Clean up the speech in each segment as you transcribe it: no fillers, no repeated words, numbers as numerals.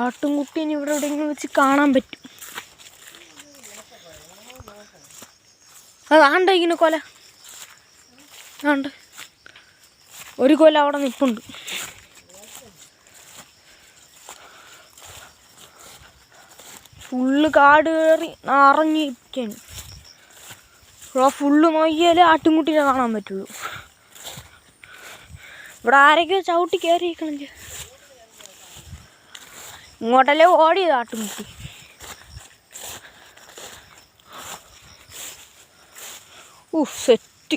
ആട്ടുംകുട്ടീനെ ഇവിടെ എവിടെയെങ്കിലും വെച്ച് കാണാൻ പറ്റും. അതാണ്ട് ഇങ്ങനെ കൊല, ആണ്ട് ഒരു കൊല അവിടെ നിൽപ്പുണ്ട്. ഫുള്ള് കാട് കയറി നിറഞ്ഞിരിക്കുകയാണ്. ഇവിടെ ഫുള്ള് നോക്കിയാലേ ആട്ടുംകുട്ടീനെ കാണാൻ പറ്റുള്ളൂ. ഇവിടെ ആരൊക്കെയോ ചവിട്ടി കയറിയിരിക്കണില്ല. ഇങ്ങോട്ടല്ലേ ഓടിയത് ആട്ടുംകുട്ടി. സെറ്റ്.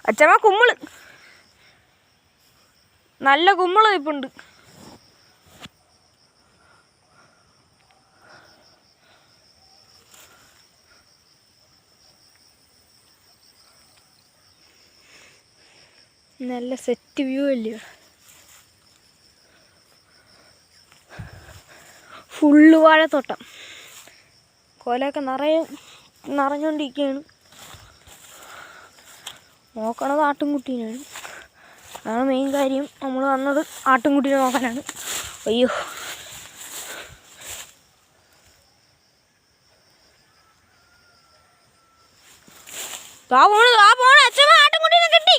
അച്ഛമ്മ കുമ്മിള്, നല്ല കുമ്മിള് നിൽപ്പുണ്ട്. നല്ല സെറ്റ് വ്യൂ അല്ലേ. ഫുള്ള് വാഴത്തോട്ടം, കൊലയൊക്കെ നിറഞ്ഞുകൊണ്ടിരിക്കുകയാണ്. നോക്കണത് ആട്ടുംകുട്ടീനാണ്. അതാണ് മെയിൻ കാര്യം. നമ്മൾ വന്നത് ആട്ടുംകുട്ടീനെ നോക്കാനാണ്. അയ്യോ, അച്ഛമ്മ ആട്ടുംകുട്ടീനെ കിട്ടി.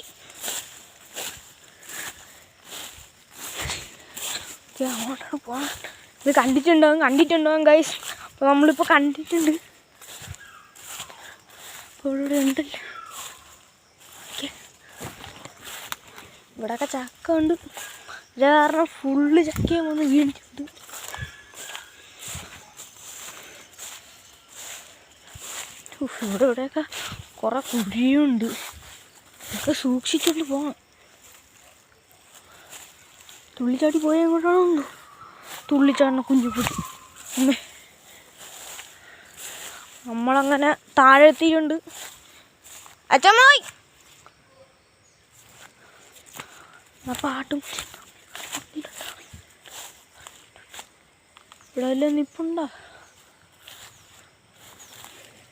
അങ്ങോട്ടാണ് പോകാൻ. ഇത് കണ്ടിട്ടുണ്ടാവും ഗൈസ്. അപ്പോൾ നമ്മളിപ്പോൾ കണ്ടിട്ടുണ്ട്. അപ്പോൾ ഇവിടെ ഉണ്ടല്ലോ. ഇവിടെയൊക്കെ ചക്ക ഉണ്ട്. ഇത് കാരണം ഫുള്ള് ചക്കയും വന്ന് വീണിട്ടുണ്ട്. ഇവിടെയൊക്കെ കുറേ കുഴിയുണ്ട്. ഇതൊക്കെ സൂക്ഷിച്ചുകൊണ്ട് പോകണം. തുള്ളിച്ചാടി പോയാൽ എങ്ങോട്ടാണോ തുള്ളിച്ചാടിന കുഞ്ഞുകുട്ടി. നമ്മളങ്ങനെ താഴെ എത്തിയിട്ടുണ്ട്. അച്ഛമ്മായി പാട്ടും ഇവിടെ എല്ലാം നിപ്പുണ്ടോ?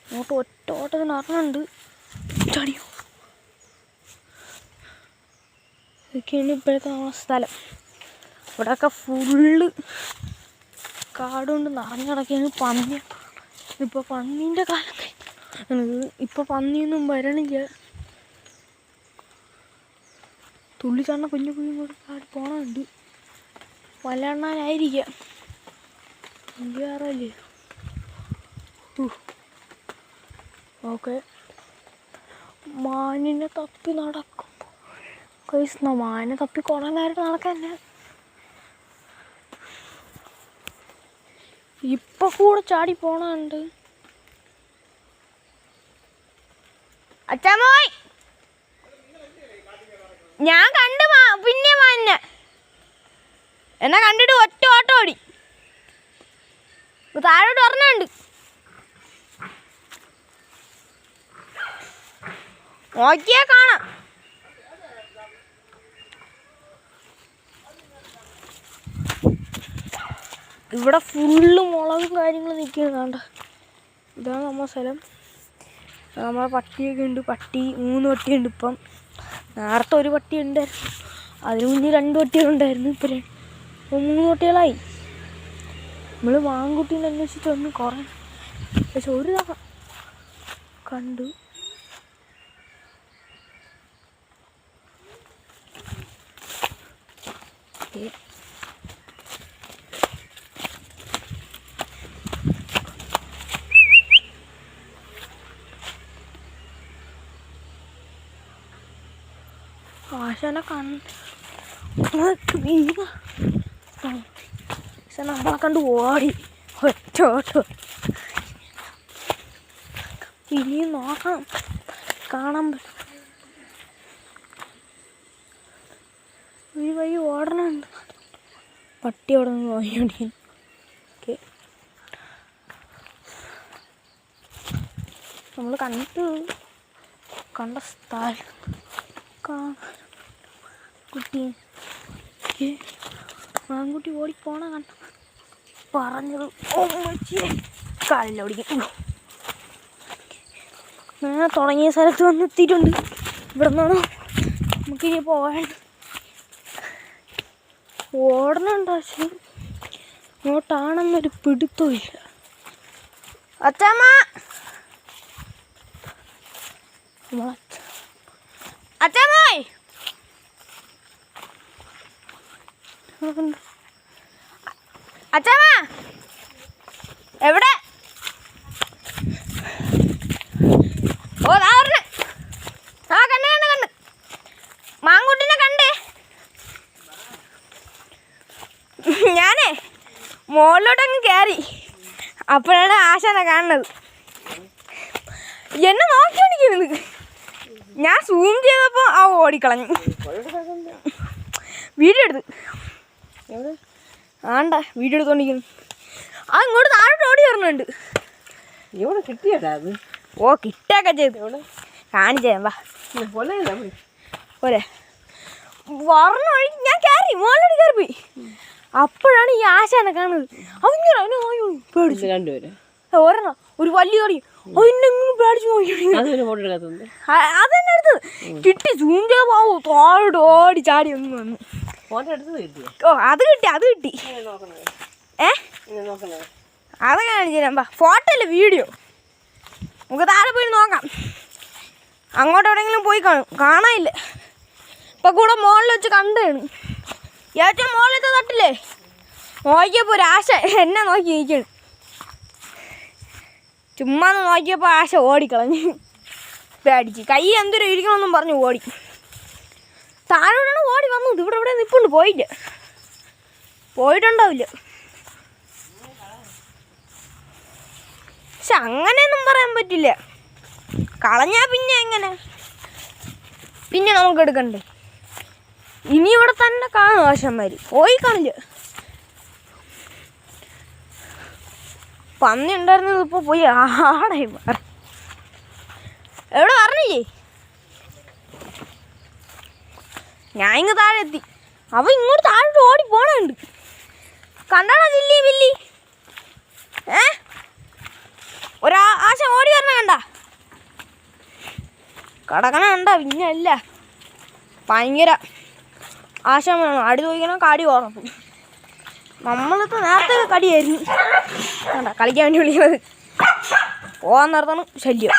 അങ്ങോട്ട് ഒറ്റ ഓട്ടത്തിന് അറിഞ്ഞുണ്ട്. ചാടിയോ? ഇതൊക്കെയാണ് ഇപ്പോഴത്തെ നമ്മുടെ സ്ഥലം. ഇവിടെയൊക്കെ ഫുള്ള് കാടുകൊണ്ട് നിറഞ്ഞിടയ്ക്കാണ്. പന്നി, ഇപ്പോൾ പന്നീൻ്റെ കാലം. ഇപ്പോൾ പന്നിയൊന്നും വരണില്ല. തുള്ളിച്ചാടിന കുഞ്ഞു കൂടെ കാട് പോണുണ്ട്. വല്ലെണ്ണാനായിരിക്കാം. വേറല്ലേ. ഓക്കെ, മാനിനെ തപ്പി നടക്കും. മാനിനെ തപ്പി കുറേ നേരം നടക്കന്നെ. ഇപ്പൊ കൂടെ ചാടി പോണുണ്ട്. അച്ഛമ്മോയ്, ഞാൻ കണ്ടു പിന്നെ മാനിനെ. എന്നെ കണ്ടിട്ട് ഒറ്റ ഓട്ടം ഓടി. താഴോട്ട് പറഞ്ഞുണ്ട്. നോക്കിയാ കാണാം. ഇവിടെ ഫുള്ള് മുളകും കാര്യങ്ങളും നിൽക്കുന്നതാണ്ട. ഇതാണ് നമ്മുടെ സ്ഥലം. നമ്മളെ പട്ടിയൊക്കെ ഉണ്ട്. 3 പട്ടിയുണ്ട് ഇപ്പം. നേരത്തെ ഒരു പട്ടി ഉണ്ടായിരുന്നു. അതിന് മുന്നേ 2 പട്ടികളുണ്ടായിരുന്നു. ഇപ്പം 3 പട്ടികളായി. നമ്മൾ മാങ്കുട്ടീനെ അന്വേഷിച്ച് വന്ന് കുറേ, പക്ഷെ ഒരു തവണ കണ്ടു. ആശാനെ നമ്മളെ കണ്ട് ഓടി ഒറ്റ ഓട്ടം. ഇനിയും നോക്കണം, കാണാൻ പറ്റും. ഒരു വഴി ഓടണുണ്ട്. പട്ടി അവിടെ നിന്ന് നോക്കിയോണ്ടി. ഓക്കെ, നമ്മൾ കണ്ട സ്ഥലം കുട്ടി ആൺകുട്ടി ഓടിപ്പോണ കണ്ട പറഞ്ഞത് കാലില്ല ഓടിക്കും. ഞാൻ തുടങ്ങിയ സ്ഥലത്ത് വന്ന് എത്തിയിട്ടുണ്ട്. ഇവിടെ നിന്നാണ് നമുക്കിനി പോകാൻ. ഓടണുണ്ട് പക്ഷേ ഇങ്ങോട്ടാണെന്നൊരു പിടുത്തമില്ല. അച്ഛമ്മ അച്ഛമ്മോയ് അച്ഛമ്മ എവിടെ? ഓ ആ കണ്ട് കണ്ട് കണ്ട് മാങ്കുട്ടിനെ കണ്ടേ. ഞാനേ മുകളിലോട്ടങ്ങ് കയറി, അപ്പോഴാണ് ആശാനെ കാണുന്നത്. എന്നെ നോക്കിക്കൊണ്ടിരിക്കുന്നത്. ഞാൻ സൂം ചെയ്തപ്പോൾ ആ ഓടിക്കളഞ്ഞു. വീഡിയോ എടുത്ത് ആണ്ട വീഡിയോ എടുത്തോണ്ടിരിക്കുന്നു. ആ ഇങ്ങോട്ട് താഴോട്ട് ഓടി വരണുണ്ട്. ഇവിടെ കിട്ടിയടാ അത്. ഓ കിട്ടൊക്കെ ചെയ്തു കാണിച്ചു തരാം. വാ പോരെ പറഞ്ഞ വഴി ഞാൻ കയറി മുകളിലോട്ട് കയറിപ്പോയി. അപ്പോഴാണ് ഈ ആശാനെ കാണുന്നത്. അവങ്ങനെ പേടിച്ചു. രണ്ടുപേരും ഒരെണ്ണം ഒരു വലിയ കറി അതിനെങ്ങനെ പേടിച്ചു നോക്കി. അതെന്നെ എടുത്തത് കിട്ടി. സൂം ചെയ്തപ്പോ തോട് ഓടി ചാടി ഒന്ന് വന്നു. ഓ അത് കിട്ടി അത് കിട്ടി. അത് കാണിച്ചു തരാം. ഫോട്ടോ അല്ലേ വീഡിയോ. നമുക്ക് താഴെ പോയി നോക്കാം. അങ്ങോട്ട് എവിടെയെങ്കിലും പോയി കാണാനില്ല. ഇപ്പം കൂടെ മുകളിൽ വെച്ച് കണ്ടാണ്. ഏറ്റവും മുകളിലത്തെ തട്ടില്ലേ നോക്കിയപ്പോൾ ഒരു ആശ എന്നെ നോക്കി നിൽക്കണം. ചുമ്മാ നോക്കിയപ്പോൾ ആശ ഓടിക്കളഞ്ഞ് പേടിച്ച്. കൈ എന്തൊരു ഇരിക്കണമെന്നും പറഞ്ഞു ഓടി. താഴോട്ടാണ് ഓടി വന്നത്. ഇവിടെ ഇവിടെ നിൽപ്പുണ്ട്. പോയിട്ടുണ്ടാവില്ല. പക്ഷെ അങ്ങനെയൊന്നും പറയാൻ പറ്റില്ല. കളഞ്ഞാൽ പിന്നെ എങ്ങനെ? പിന്നെ നമുക്ക് എടുക്കണ്ടേ? ഇനി ഇവിടെ തന്നെ കാണും ആശന്മാർ. പോയി കാണില്ല. പന്നി ഉണ്ടായിരുന്നത് ഇപ്പോൾ പോയി ആടായി മാറി. എവിടെ പറഞ്ഞില്ലേ? ഞാൻ ഇങ്ങ് താഴെ എത്തി. അവ ഇങ്ങോട്ട് താഴോട്ട് ഓടി പോണുണ്ട്. കണ്ടാണോ ചില്ലി ബില്ലി? ഒരാശ ഓടി വരണ കണ്ട കടക്കണ കണ്ട. പിന്നെ അല്ല ഭയങ്കര ആശ വേണം. അടി ചോദിക്കണം കാടി ഓർമ്മ. നമ്മളിപ്പോൾ നേരത്തെ കടിയായിരുന്നു കണ്ട കളിക്കാൻ വേണ്ടി വിളിക്കുന്നത്. പോകാൻ നിർത്തണം ശല്യം.